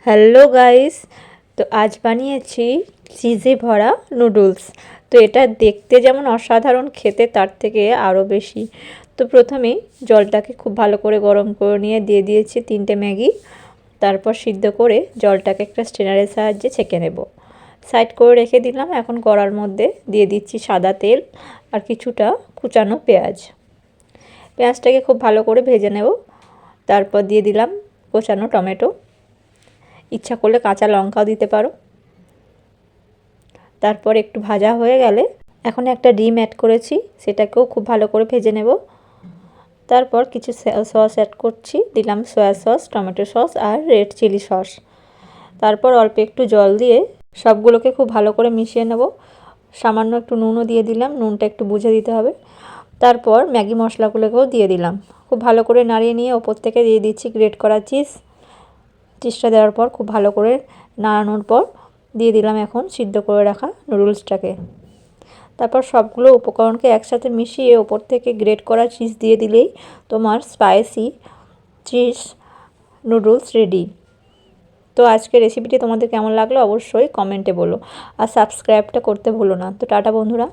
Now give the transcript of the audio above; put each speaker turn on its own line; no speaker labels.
Hello guys, তো আজ বানিয়েছি চিজে ভরা নুডলস। তো এটা দেখতে যেমন অসাধারণ, খেতে তার থেকে আরও বেশি। তো প্রথমেই জলটাকে খুব ভালো করে গরম করে নিয়ে দিয়ে দিয়েছি 3টে ম্যাগি। তারপর সিদ্ধ করে জলটাকে একটা স্ট্রেনারের সাহায্যে ছেঁকে নেব। সাইড করে রেখে দিলাম। এখন কড়ার মধ্যে দিয়ে দিচ্ছি সাদা তেল আর কিছুটা কুচানো পেঁয়াজ। পেঁয়াজটাকে খুব ভালো করে ভেজে নেব। তারপর দিয়ে দিলাম কোচানো টমেটো, ইচ্ছা করলে কাঁচা লঙ্কাও দিতে পারো। তারপর একটু ভাজা হয়ে গেলে এখন একটা ডিম অ্যাড করেছি, সেটাকেও খুব ভালো করে ভেজে নেব। তারপর কিছু সস অ্যাড করছি, দিলাম সয়া সস, টমেটো সস আর রেড চিলি সস। তারপর অল্প একটু জল দিয়ে সবগুলোকে খুব ভালো করে মিশিয়ে নেব। সামান্য একটু নুনও দিয়ে দিলাম, নুনটা একটু বুঝে দিতে হবে। তারপর ম্যাগি মশলাগুলোকেও দিয়ে দিলাম। খুব ভালো করে নাড়িয়ে নিয়ে ওপর থেকে দিয়ে দিচ্ছি গ্রেট করা চিজটা দেওয়ার পর খুব ভালো করে নাড়ানোর পর দিয়ে দিলাম এখন সিদ্ধ করে রাখা নুডলসটাকে। তারপর সবগুলো উপকরণকে একসাথে মিশিয়ে ওপর থেকে গ্রেট করা চিজ দিয়ে দিলেই তোমার স্পাইসি চিজ নুডলস রেডি। তো আজকের রেসিপিটি তোমাদের কেমন লাগলো অবশ্যই কমেন্টে বলো, আর সাবস্ক্রাইবটা করতে ভুলো না। তো টাটা বন্ধুরা।